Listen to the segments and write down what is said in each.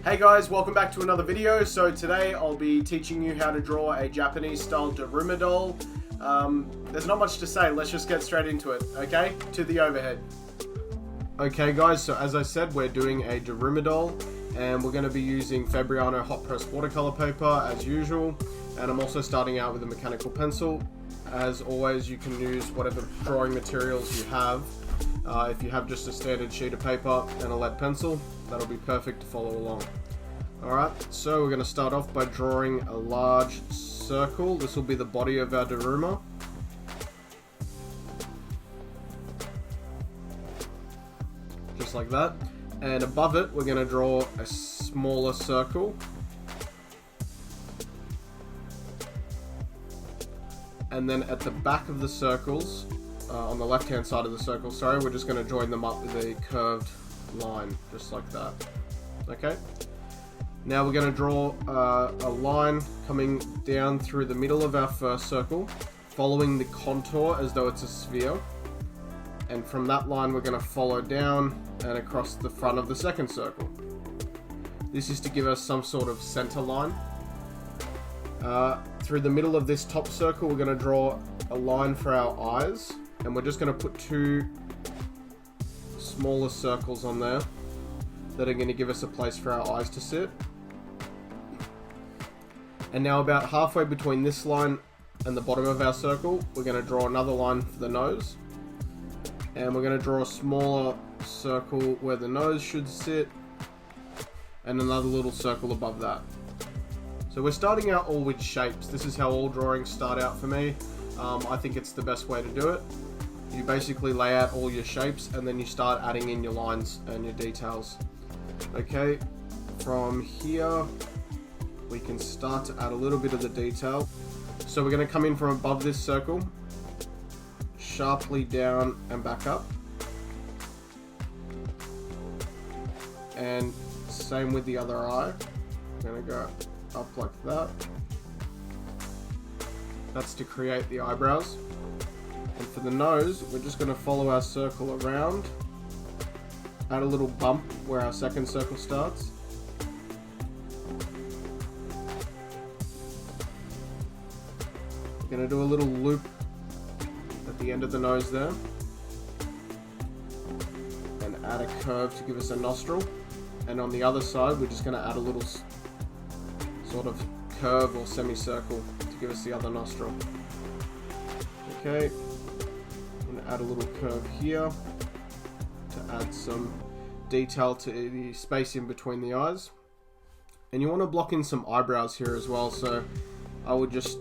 Hey guys, welcome back to another video. So today I'll be teaching you how to draw a Japanese style Daruma doll. There's not much to say, let's just get straight into it, okay? To the overhead. Okay guys, so as I said, we're doing a Daruma doll and we're going to be using Fabriano hot press watercolor paper as usual, and I'm also starting out with a mechanical pencil. As always, you can use whatever drawing materials you have. If you have just a standard sheet of paper and a lead pencil, that'll be perfect to follow along. Alright, so we're going to start off by drawing a large circle. This will be the body of our Daruma. Just like that. And above it, we're going to draw a smaller circle. And then at the back of the circles, on the left hand side of the circle, sorry, we're just going to join them up with a curved line, just like that. Okay, now we're going to draw a line coming down through the middle of our first circle, following the contour as though it's a sphere, and from that line we're going to follow down and across the front of the second circle. This is to give us some sort of center line. Through the middle of this top circle, we're going to draw a line for our eyes, and we're just going to put two smaller circles on there that are going to give us a place for our eyes to sit. And now about halfway between this line and the bottom of our circle, we're going to draw another line for the nose, and we're going to draw a smaller circle where the nose should sit, and another little circle above that. So we're starting out all with shapes. This is how all drawings start out for me. I think it's the best way to do it. You basically lay out all your shapes and then you start adding in your lines and your details. Okay, from here we can start to add a little bit of the detail. So we're going to come in from above this circle, sharply down and back up. And same with the other eye. I'm going to go up like that. That's to create the eyebrows. And for the nose, we're just going to follow our circle around, add a little bump where our second circle starts. We're going to do a little loop at the end of the nose there, and add a curve to give us a nostril. And on the other side, we're just going to add a little sort of curve or semicircle to give us the other nostril. Okay, I'm going to add a little curve here to add some detail to the space in between the eyes. And you want to block in some eyebrows here as well, so I would just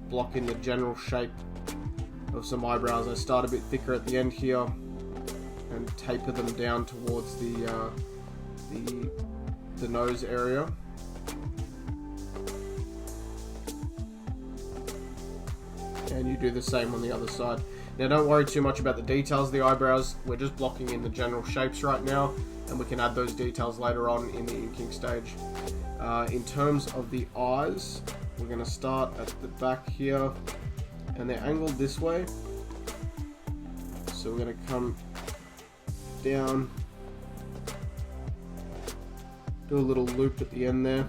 block in the general shape of some eyebrows. I start a bit thicker at the end here and taper them down towards the nose area. And you do the same on the other side. Now don't worry too much about the details of the eyebrows, we're just blocking in the general shapes right now, and we can add those details later on in the inking stage. In terms of the eyes, we're going to start at the back here, and they're angled this way. So we're going to come down, do a little loop at the end there,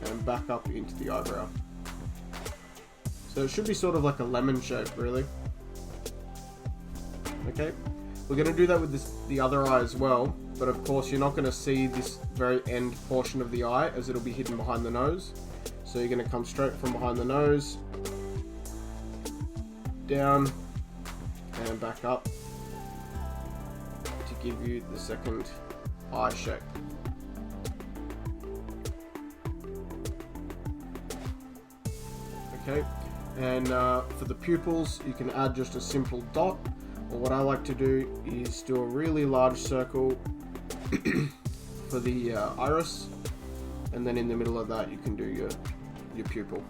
and back up into the eyebrow. So it should be sort of like a lemon shape, really. Okay, we're going to do that with the other eye as well, but of course you're not going to see this very end portion of the eye as it'll be hidden behind the nose. So you're going to come straight from behind the nose, down, and back up to give you the second eye shape. Okay. And for the pupils, you can add just a simple dot, or what I like to do is do a really large circle for the iris, and then in the middle of that you can do your pupil.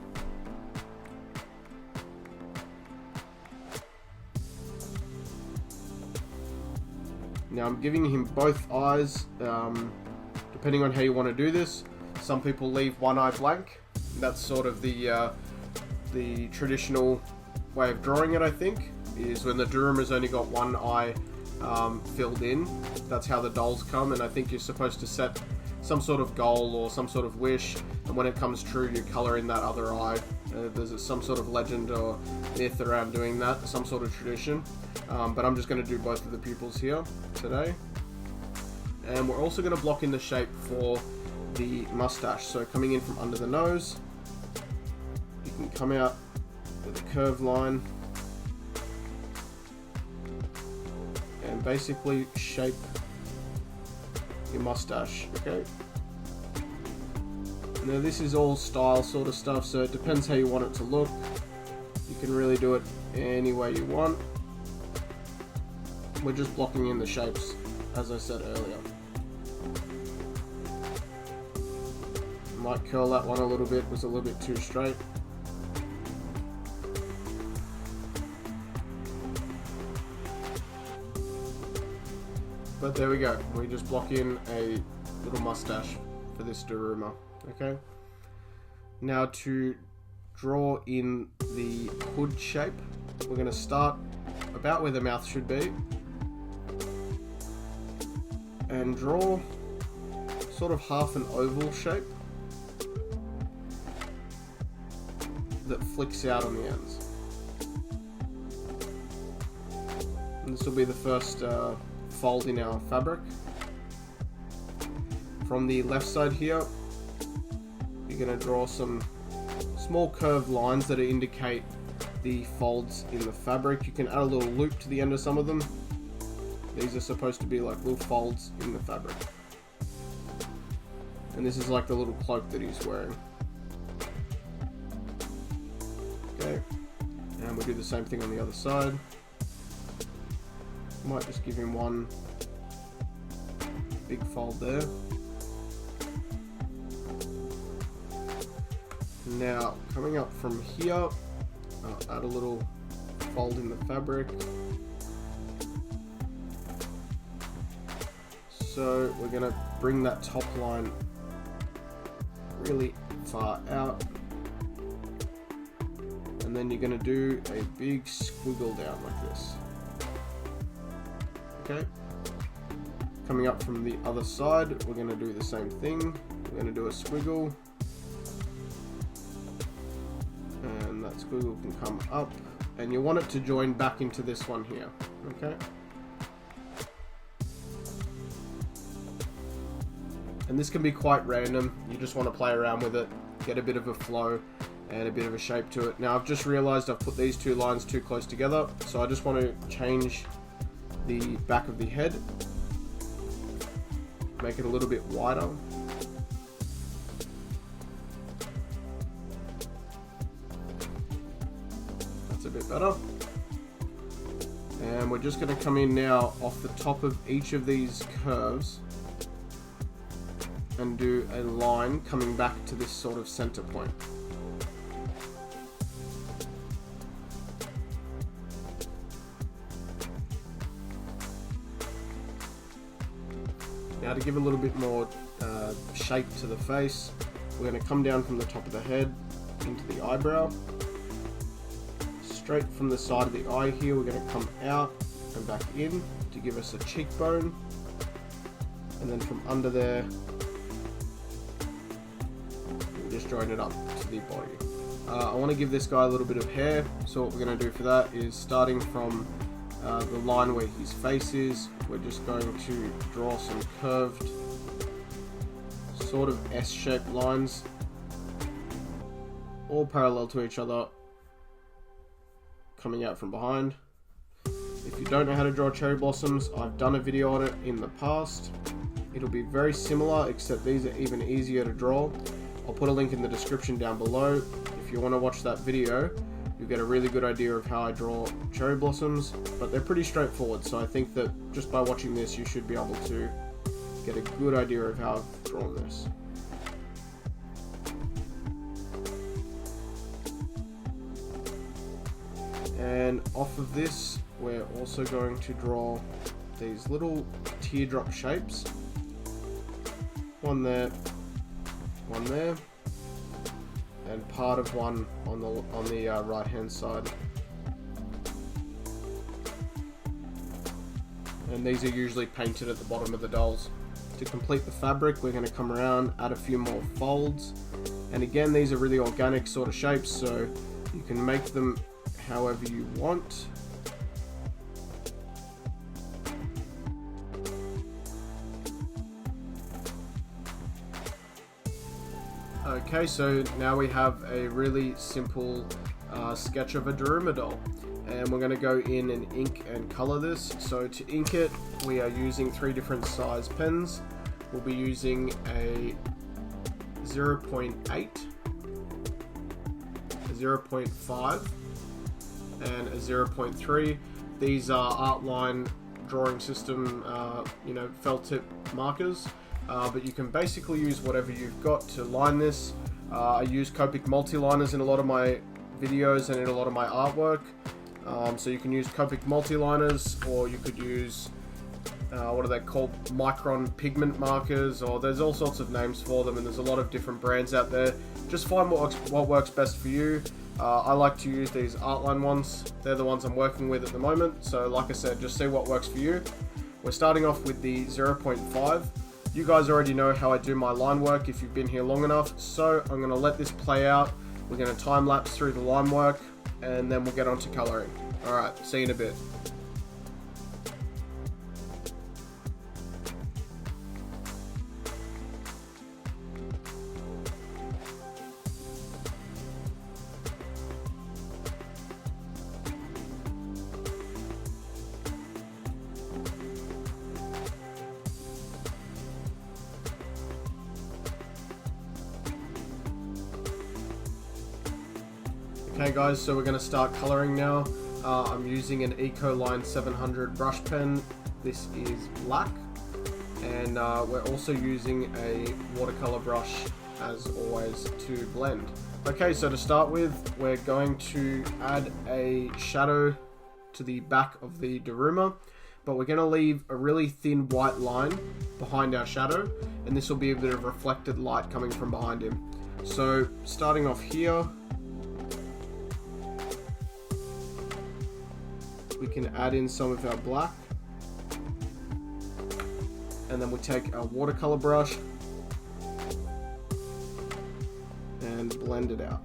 Now I'm giving him both eyes, depending on how you want to do this. Some people leave one eye blank. That's sort of the traditional way of drawing it, I think, is when the Daruma's only got one eye filled in. That's how the dolls come, and I think you're supposed to set some sort of goal or some sort of wish, and when it comes true, you color in that other eye. There's some sort of legend or myth around doing that, some sort of tradition. But I'm just going to do both of the pupils here today. And we're also going to block in the shape for the mustache. So coming in from under the nose, you can come out with a curved line and basically shape your mustache, okay? Now this is all style sort of stuff, so it depends how you want it to look. You can really do it any way you want. We're just blocking in the shapes, as I said earlier. Might curl that one a little bit, it was a little bit too straight. But there we go, we just block in a little mustache for this Daruma, okay? Now to draw in the hood shape, we're going to start about where the mouth should be and draw sort of half an oval shape that flicks out on the ends. And this will be the first fold in our fabric. From the left side here, you're going to draw some small curved lines that indicate the folds in the fabric. You can add a little loop to the end of some of them. These are supposed to be like little folds in the fabric. And this is like the little cloak that he's wearing. Okay, and we'll do the same thing on the other side. Might just give him one big fold there. Now, coming up from here, I'll add a little fold in the fabric. So we're going to bring that top line really far out. And then you're going to do a big squiggle down like this. Okay. Coming up from the other side, we're going to do the same thing. We're going to do a squiggle. And that squiggle can come up. And you want it to join back into this one here. Okay. And this can be quite random. You just want to play around with it, get a bit of a flow and a bit of a shape to it. Now I've just realized I've put these two lines too close together, so I just want to change the back of the head, make it a little bit wider. That's a bit better. And we're just going to come in now off the top of each of these curves and do a line coming back to this sort of center point. Now to give a little bit more shape to the face, we're going to come down from the top of the head into the eyebrow. Straight from the side of the eye here, we're going to come out and back in to give us a cheekbone. And then from under there, we'll just join it up to the body. I want to give this guy a little bit of hair, so what we're going to do for that is starting from the line where his face is, we're just going to draw some curved sort of S-shaped lines, all parallel to each other, coming out from behind. If you don't know how to draw cherry blossoms, I've done a video on it in the past. It'll be very similar, except these are even easier to draw. I'll put a link in the description down below. If you want to watch that video, you'll get a really good idea of how I draw cherry blossoms, but they're pretty straightforward, so I think that just by watching this you should be able to get a good idea of how I've drawn this. And off of this, we're also going to draw these little teardrop shapes. One there, and part of one on the right hand side. and these are usually painted at the bottom of the dolls. To complete the fabric, we're going to come around, add a few more folds, and again, these are really organic sort of shapes, so you can make them however you want. Okay, so now we have a really simple sketch of a Daruma doll, and we're going to go in and ink and color this. So to ink it, we are using 3 different size pens. We'll be using a 0.8, a 0.5, and a 0.3. These are Artline drawing system, felt tip markers. But you can basically use whatever you've got to line this. I use Copic multi-liners in a lot of my videos and in a lot of my artwork. So you can use Copic multi-liners, or you could use, what are they called? Micron pigment markers, or there's all sorts of names for them, and there's a lot of different brands out there. Just find what works best for you. I like to use these Artline ones. They're the ones I'm working with at the moment. So like I said, just see what works for you. We're starting off with the 0.5. You guys already know how I do my line work if you've been here long enough, so I'm going to let this play out. We're going to time lapse through the line work, and then we'll get on to coloring. Alright, see you in a bit. Okay guys, so we're going to start coloring now. I'm using an Ecoline 700 brush pen. This is black, and we're also using a watercolor brush as always to blend. Okay, so to start with, we're going to add a shadow to the back of the Daruma, but we're going to leave a really thin white line behind our shadow, and this will be a bit of reflected light coming from behind him. So starting off here, we can add in some of our black, and then we take our watercolor brush and blend it out.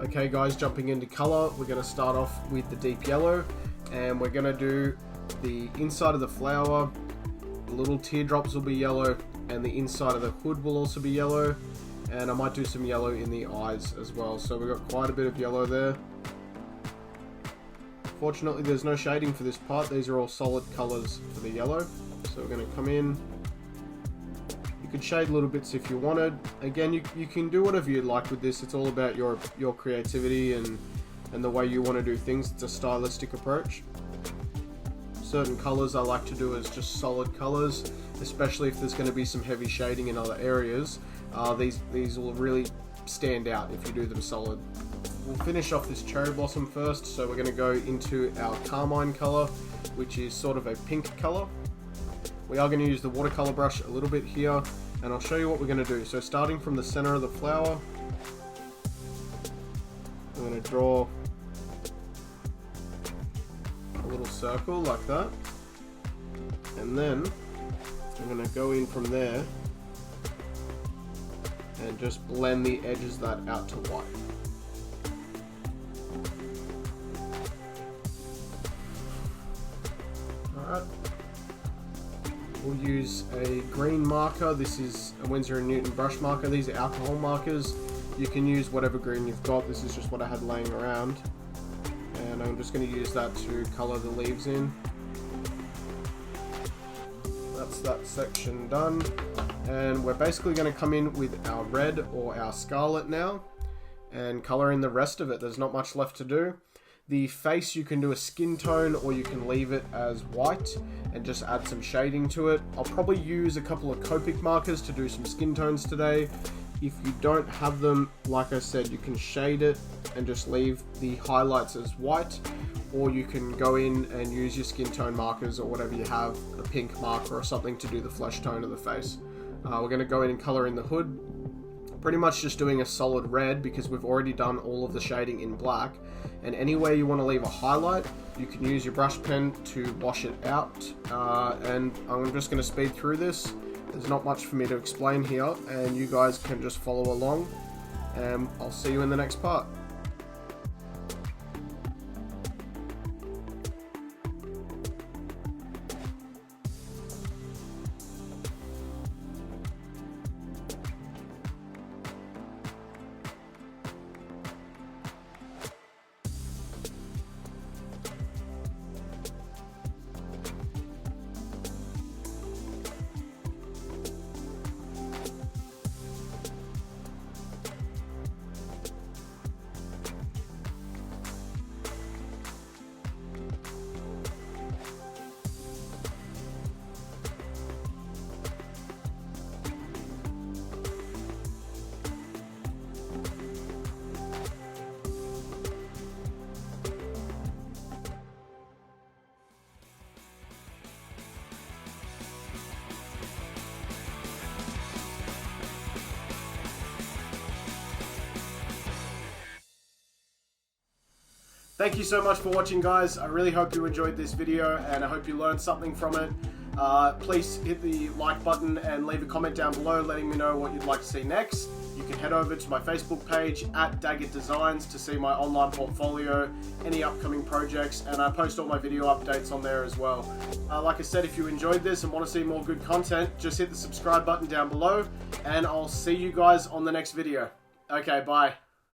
Okay guys, jumping into color, we're going to start off with the deep yellow, and we're going to do the inside of the flower. The little teardrops will be yellow, and the inside of the hood will also be yellow, and I might do some yellow in the eyes as well. So we've got quite a bit of yellow there. Fortunately, there's no shading for this part. These are all solid colors for the yellow. So we're going to come in. You could shade little bits if you wanted. Again, you can do whatever you like with this. It's all about your creativity and the way you want to do things. It's a stylistic approach. Certain colors I like to do as just solid colors, especially if there's going to be some heavy shading in other areas. These will really stand out if you do them solid. We'll finish off this cherry blossom first, so we're going to go into our carmine color, which is sort of a pink color. We are going to use the watercolor brush a little bit here, and I'll show you what we're going to do. So starting from the center of the flower, I'm going to draw a little circle like that, and then I'm going to go in from there and just blend the edges of that out to white. Alright. We'll use a green marker. This is a Winsor & Newton brush marker. These are alcohol markers. you can use whatever green you've got. This is just what I had laying around. And I'm just going to use that to colour the leaves in. That's that section done. And we're basically going to come in with our red or our scarlet now and colour in the rest of it. There's not much left to do. The face, you can do a skin tone or you can leave it as white and just add some shading to it. I'll probably use a couple of Copic markers to do some skin tones today. If you don't have them, like I said, you can shade it and just leave the highlights as white, or you can go in and use your skin tone markers or whatever you have, a pink marker or something to do the flesh tone of the face. We're going to go in and colour in the hood. Pretty much just doing a solid red because we've already done all of the shading in black. And anywhere you want to leave a highlight, you can use your brush pen to wash it out. And I'm just going to speed through this. There's not much for me to explain here, and you guys can just follow along. And I'll see you in the next part. Thank you so much for watching, guys. I really hope you enjoyed this video and I hope you learned something from it. Please hit the like button and leave a comment down below letting me know what you'd like to see next. You can head over to my Facebook page @DaggettDesigns to see my online portfolio, any upcoming projects, and I post all my video updates on there as well. Like I said, if you enjoyed this and want to see more good content, just hit the subscribe button down below and I'll see you guys on the next video. Okay, bye.